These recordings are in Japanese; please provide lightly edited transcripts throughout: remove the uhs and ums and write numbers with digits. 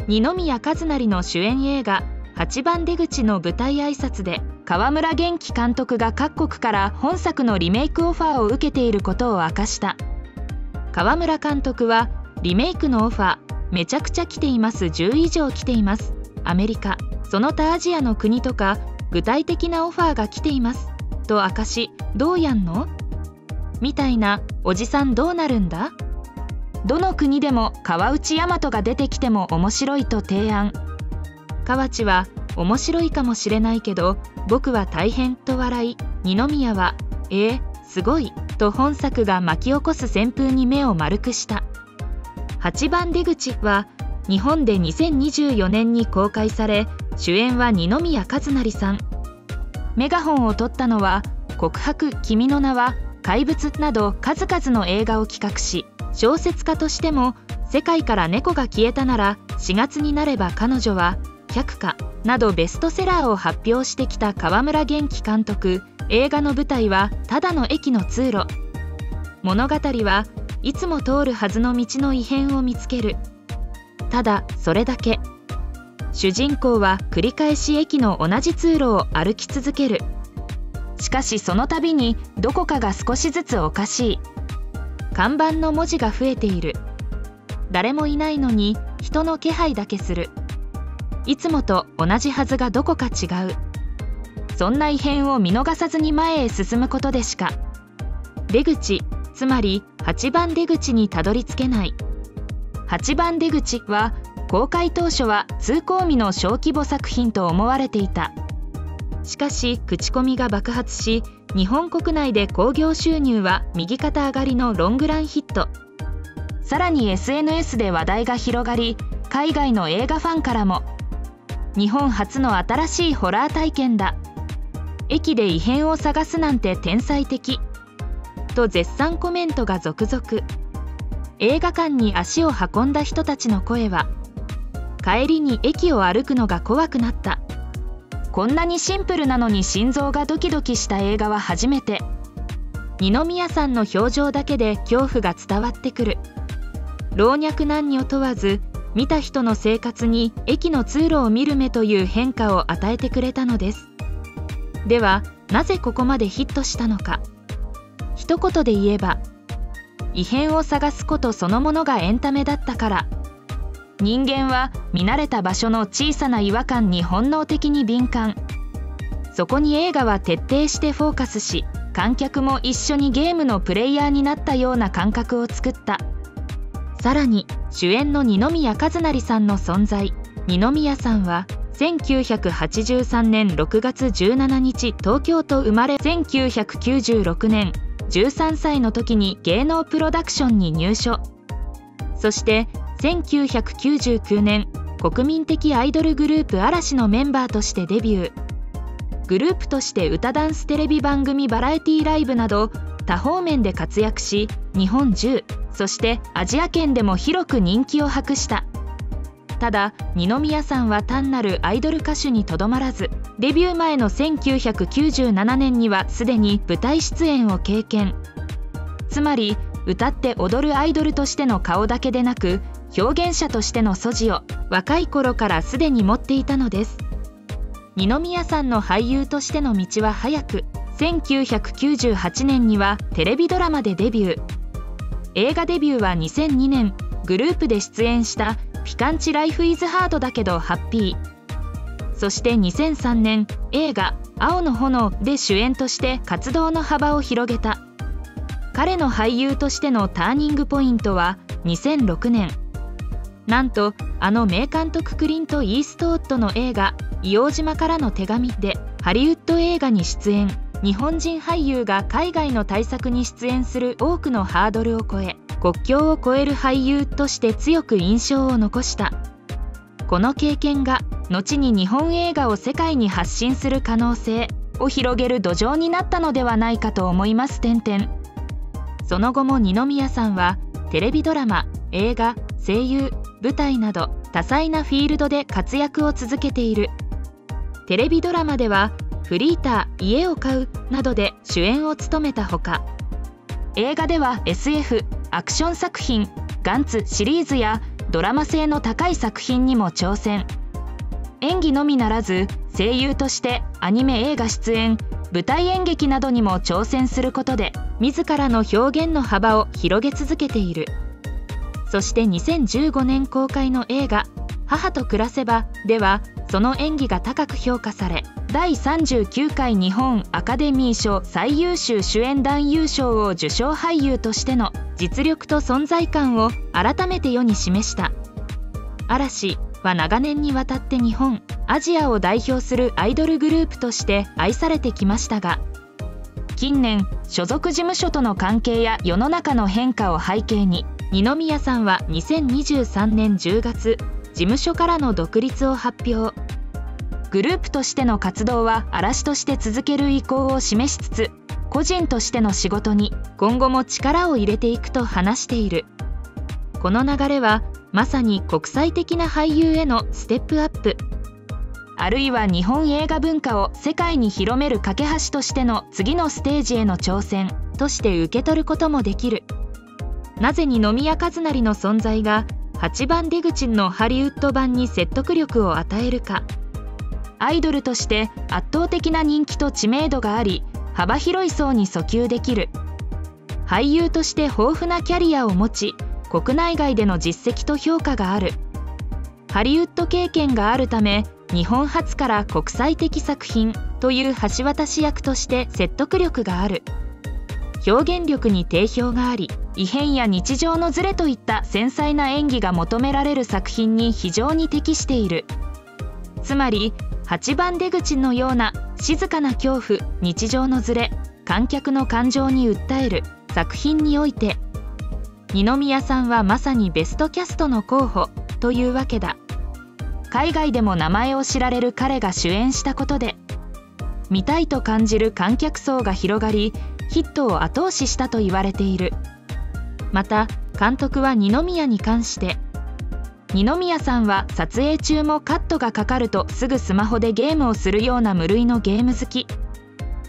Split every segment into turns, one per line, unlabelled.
二宮和也の主演映画8番出口の舞台挨拶で川村元気監督が各国から本作のリメイクオファーを受けていることを明かした。川村監督はリメイクのオファーめちゃくちゃ来ています、10以上来ています、アメリカその他アジアの国とか具体的なオファーが来ていますと明かし、どうやんのみたいな、おじさんどうなるんだ、どの国でも川内大和が出てきても面白いと提案。河内は面白いかもしれないけど僕は大変と笑い、二宮はすごいと本作が巻き起こす旋風に目を丸くした。8番出口は日本で2024年に公開され、主演は二宮和也さん。メガホンを取ったのは告白、君の名は、怪物など数々の映画を企画し、小説家としても世界から猫が消えたなら、4月になれば彼女は百花などベストセラーを発表してきた川村元気監督。映画の舞台はただの駅の通路。物語はいつも通るはずの道の異変を見つける。ただそれだけ。主人公は繰り返し駅の同じ通路を歩き続ける。しかしその度にどこかが少しずつおかしい。看板の文字が増えている。誰もいないのに人の気配だけする。いつもと同じはずがどこか違う。そんな異変を見逃さずに前へ進むことでしか出口、つまり8番出口にたどり着けない。8番出口は公開当初は通行見の小規模作品と思われていた。しかし口コミが爆発し、日本国内で興行収入は右肩上がりのロングランヒット。さらに SNS で話題が広がり、海外の映画ファンからも日本初の新しいホラー体験だ、駅で異変を探すなんて天才的と絶賛コメントが続々。映画館に足を運んだ人たちの声は、帰りに駅を歩くのが怖くなった、こんなにシンプルなのに心臓がドキドキした映画は初めて。二宮さんの表情だけで恐怖が伝わってくる。老若男女問わず見た人の生活に駅の通路を見る目という変化を与えてくれたのです。ではなぜここまでヒットしたのか。一言で言えば、異変を探すことそのものがエンタメだったから。人間は見慣れた場所の小さな違和感に本能的に敏感。そこに映画は徹底してフォーカスし、観客も一緒にゲームのプレイヤーになったような感覚を作った。さらに主演の二宮和也さんの存在。二宮さんは1983年6月17日東京都生まれ、1996年13歳の時に芸能プロダクションに入所。そして1999年国民的アイドルグループ嵐のメンバーとしてデビュー。グループとして歌ダンステレビ番組、バラエティライブなど多方面で活躍し、日本中そしてアジア圏でも広く人気を博した。ただ二宮さんは単なるアイドル歌手にとどまらず、デビュー前の1997年にはすでに舞台出演を経験。つまり歌って踊るアイドルとしての顔だけでなく、表現者としての素地を若い頃からすでに持っていたのです。二宮さんの俳優としての道は早く、1998年にはテレビドラマでデビュー。映画デビューは2002年、グループで出演したピカンチライフイズハードだけどハッピー。そして2003年、映画青の炎で主演として活動の幅を広げた。彼の俳優としてのターニングポイントは2006年。なんとあの名監督クリント・イーストウッドの映画硫黄島からの手紙でハリウッド映画に出演。日本人俳優が海外の大作に出演する多くのハードルを越え、国境を越える俳優として強く印象を残した。この経験が後に日本映画を世界に発信する可能性を広げる土壌になったのではないかと思います。その後も二宮さんはテレビドラマ、映画、声優、舞台など多彩なフィールドで活躍を続けている。テレビドラマではフリーター、家を買うなどで主演を務めたほか、映画では SF、アクション作品、ガンツシリーズやドラマ性の高い作品にも挑戦。演技のみならず声優としてアニメ映画出演、舞台演劇などにも挑戦することで自らの表現の幅を広げ続けている。そして2015年公開の映画「母と暮らせば」ではその演技が高く評価され、第39回日本アカデミー賞最優秀主演男優賞を受賞俳優としての実力と存在感を改めて世に示した。嵐は長年にわたって日本、アジアを代表するアイドルグループとして愛されてきましたが、近年所属事務所との関係や世の中の変化を背景に、二宮さんは2023年10月事務所からの独立を発表。グループとしての活動は嵐として続ける意向を示しつつ、個人としての仕事に今後も力を入れていくと話している。この流れはまさに国際的な俳優へのステップアップ、あるいは日本映画文化を世界に広める架け橋としての次のステージへの挑戦として受け取ることもできる。なぜ二宮和也の存在が8番出口のハリウッド版に説得力を与えるか。アイドルとして圧倒的な人気と知名度があり、幅広い層に訴求できる。俳優として豊富なキャリアを持ち、国内外での実績と評価がある。ハリウッド経験があるため、日本発から国際的作品という橋渡し役として説得力がある。表現力に定評があり、異変や日常のズレといった繊細な演技が求められる作品に非常に適している。つまり8番出口のような静かな恐怖、日常のズレ、観客の感情に訴える作品において、二宮さんはまさにベストキャストの候補というわけだ。海外でも名前を知られる彼が主演したことで、見たいと感じる観客層が広がり、ヒットを後押ししたと言われている。また監督は二宮に関して、二宮さんは撮影中もカットがかかるとすぐスマホでゲームをするような無類のゲーム好き。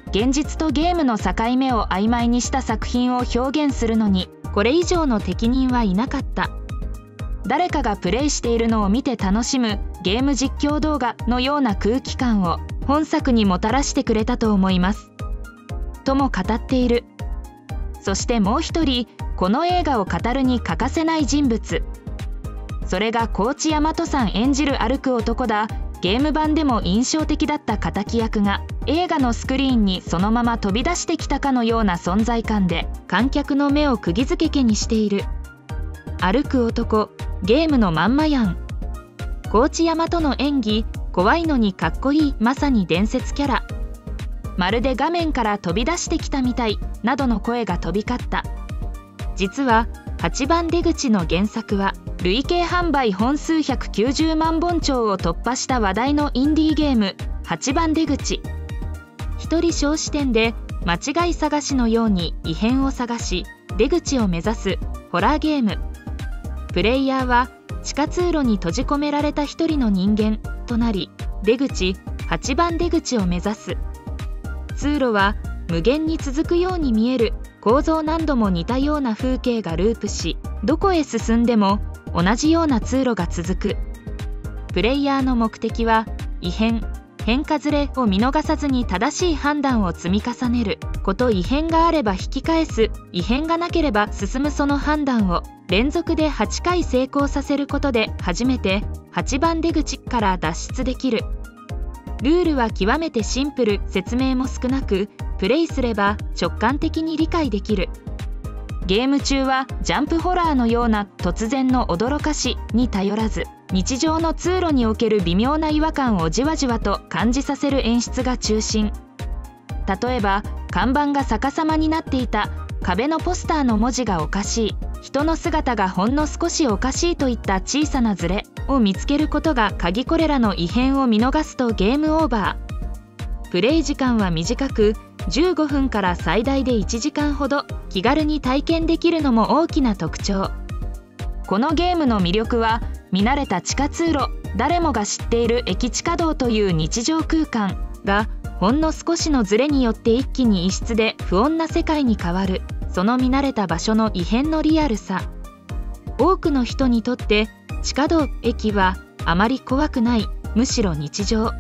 現実とゲームの境目を曖昧にした作品を表現するのにこれ以上の適任はいなかった。誰かがプレイしているのを見て楽しむゲーム実況動画のような空気感を本作にもたらしてくれたと思いますとも語っている。そしてもう一人、この映画を語るに欠かせない人物、それが河内大和さん演じる歩く男だ。ゲーム版でも印象的だった敵役が映画のスクリーンにそのまま飛び出してきたかのような存在感で観客の目を釘付けにしている。歩く男、ゲームのまんまやん。河内大和の演技、怖いのにかっこいい、まさに伝説キャラ。まるで画面から飛び出してきたみたいなどの声が飛び交った。実は8番出口の原作は累計販売本数190万本超を突破した話題のインディーゲーム8番出口。一人小視点で間違い探しのように異変を探し出口を目指すホラーゲーム。プレイヤーは地下通路に閉じ込められた一人の人間となり、出口8番出口を目指す。通路は無限に続くように見える。構造何度も似たような風景がループし、どこへ進んでも同じような通路が続く。プレイヤーの目的は異変、変化ずれを見逃さずに正しい判断を積み重ねること。異変があれば引き返す、異変がなければ進む。その判断を連続で8回成功させることで初めて8番出口から脱出できる。ルールは極めてシンプル、説明も少なく、プレイすれば直感的に理解できる。ゲーム中はジャンプホラーのような突然の驚かしに頼らず、日常の通路における微妙な違和感をじわじわと感じさせる演出が中心。例えば看板が逆さまになっていた、壁のポスターの文字がおかしい、人の姿がほんの少しおかしいといった小さなズレを見つけることが鍵。これらの異変を見逃すとゲームオーバー。プレイ時間は短く、15分から最大で1時間ほど気軽に体験できるのも大きな特徴。このゲームの魅力は見慣れた地下通路、誰もが知っている駅地下道という日常空間がほんの少しのズレによって一気に異質で不穏な世界に変わる。その見慣れた場所の異変のリアルさ。多くの人にとって地下道、駅はあまり怖くない、むしろ日常。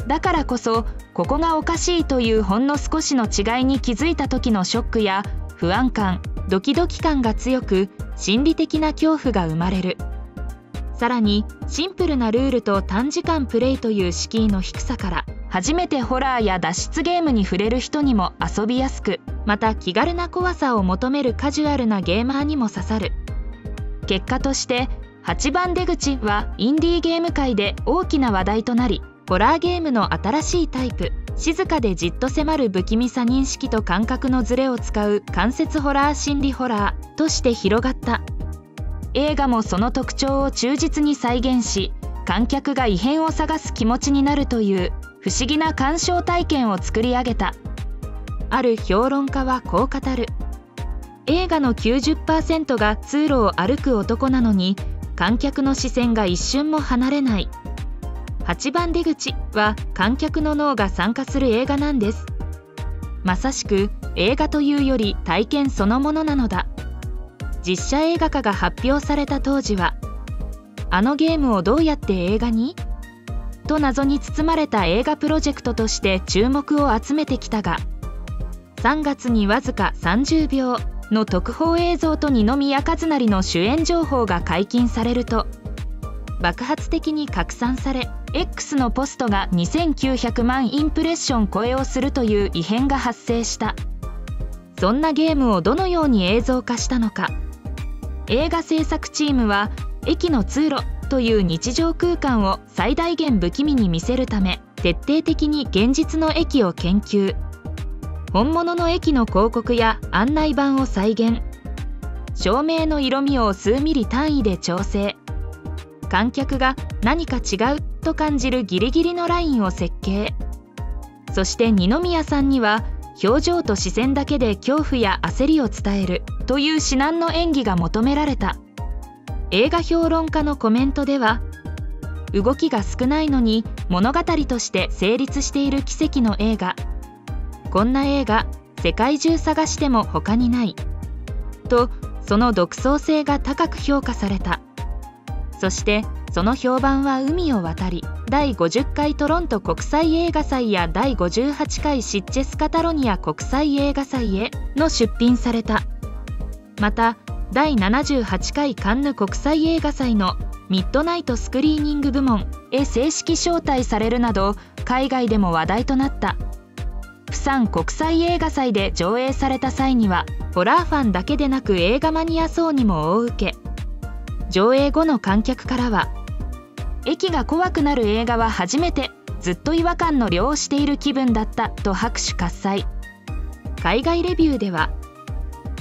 だからこそここがおかしいというほんの少しの違いに気づいた時のショックや不安感、ドキドキ感が強く、心理的な恐怖が生まれる。さらにシンプルなルールと短時間プレイという敷居の低さから、初めてホラーや脱出ゲームに触れる人にも遊びやすく、また気軽な怖さを求めるカジュアルなゲーマーにも刺さる。結果として8番出口はインディーゲーム界で大きな話題となり、ホラーゲームの新しいタイプ、静かでじっと迫る不気味さ認識と感覚のズレを使う間接ホラー心理ホラーとして広がった。映画もその特徴を忠実に再現し、観客が異変を探す気持ちになるという不思議な鑑賞体験を作り上げた。ある評論家はこう語る。映画の 90% が通路を歩く男なのに、観客の視線が一瞬も離れない。8番出口は観客の脳が参加する映画なんです。まさしく映画というより体験そのものなのだ。実写映画化が発表された当時は、あのゲームをどうやって映画に?と謎に包まれた映画プロジェクトとして注目を集めてきたが、3月にわずか30秒の特報映像と二宮和也の主演情報が解禁されると、爆発的に拡散され、X のポストが2900万インプレッション超えをするという異変が発生した。そんなゲームをどのように映像化したのか。映画制作チームは駅の通路という日常空間を最大限不気味に見せるため、徹底的に現実の駅を研究。本物の駅の広告や案内板を再現。照明の色味を数ミリ単位で調整。観客が何か違うと感じるギリギリのラインを設計。そして二宮さんには表情と視線だけで恐怖や焦りを伝えるという至難の演技が求められた。映画評論家のコメントでは、動きが少ないのに物語として成立している奇跡の映画。こんな映画世界中探しても他にないと、その独創性が高く評価された。そしてその評判は海を渡り、第50回トロント国際映画祭や第58回シッチェスカタロニア国際映画祭への出品された。また第78回カンヌ国際映画祭のミッドナイトスクリーニング部門へ正式招待されるなど、海外でも話題となった。プサン国際映画祭で上映された際には、ホラーファンだけでなく映画マニア層にも大受け。上映後の観客からは、駅が怖くなる映画は初めて、ずっと違和感の漁をしている気分だったと拍手喝采。海外レビューでは、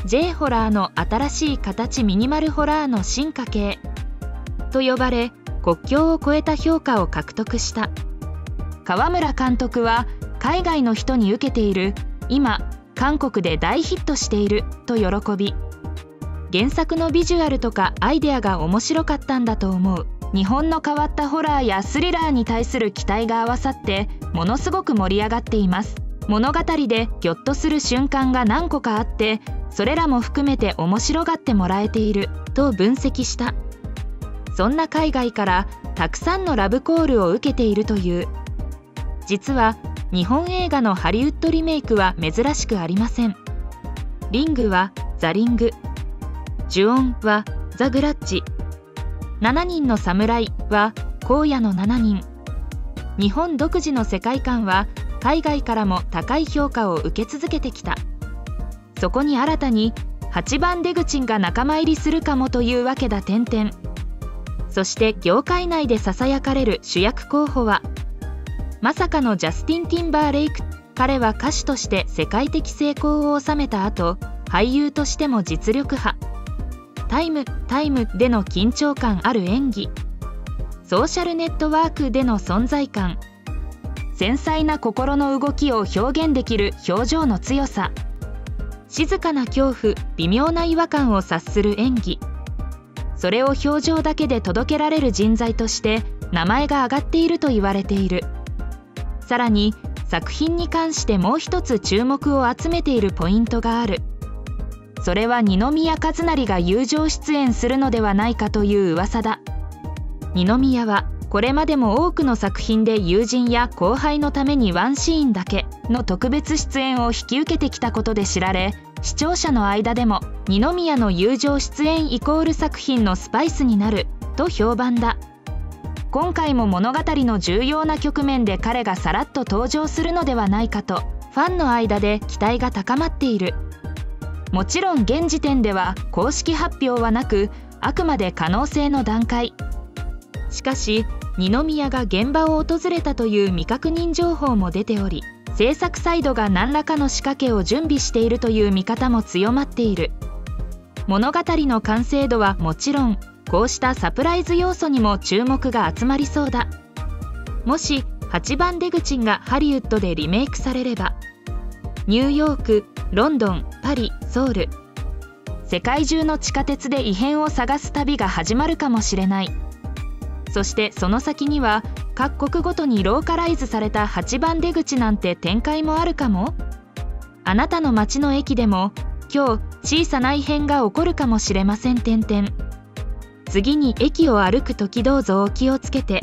J ホラーの新しい形、ミニマルホラーの進化系と呼ばれ、国境を越えた評価を獲得した。川村監督は、海外の人に受けている、今韓国で大ヒットしていると喜び、原作のビジュアルとかアイデアが面白かったんだと思う。日本の変わったホラーやスリラーに対する期待が合わさってものすごく盛り上がっています。物語でギョッとする瞬間が何個かあって、それらも含めて面白がってもらえていると分析した。そんな海外からたくさんのラブコールを受けているという。実は日本映画のハリウッドリメイクは珍しくありません。リングはザ・リング、呪怨はザ・グラッジ、7人の侍は荒野の7人。日本独自の世界観は海外からも高い評価を受け続けてきた。そこに新たに8番出口が仲間入りするかもというわけだ。そして業界内でささやかれる主役候補はまさかのジャスティン・ティンバーレイク。彼は歌手として世界的成功を収めた後、俳優としても実力派。タイムでの緊張感ある演技、ソーシャルネットワークでの存在感、繊細な心の動きを表現できる表情の強さ、静かな恐怖、微妙な違和感を察する演技、それを表情だけで届けられる人材として名前が挙がっていると言われている。さらに作品に関してもう一つ注目を集めているポイントがある。それは二宮和也が友情出演するのではないかという噂だ。二宮はこれまでも多くの作品で友人や後輩のためにワンシーンだけの特別出演を引き受けてきたことで知られ、視聴者の間でも二宮の友情出演イコール作品のスパイスになると評判だ。今回も物語の重要な局面で彼がさらっと登場するのではないかとファンの間で期待が高まっている。もちろん現時点では公式発表はなく、あくまで可能性の段階。しかし二宮が現場を訪れたという未確認情報も出ており、制作サイドが何らかの仕掛けを準備しているという見方も強まっている。物語の完成度はもちろん、こうしたサプライズ要素にも注目が集まりそうだ。もし8番出口がハリウッドでリメイクされれば、ニューヨーク、ロンドン、パリ、ソウル、世界中の地下鉄で異変を探す旅が始まるかもしれない。そしてその先には各国ごとにローカライズされた8番出口なんて展開もあるかも。あなたの街の駅でも今日小さな異変が起こるかもしれません。次に駅を歩くときどうぞお気をつけて。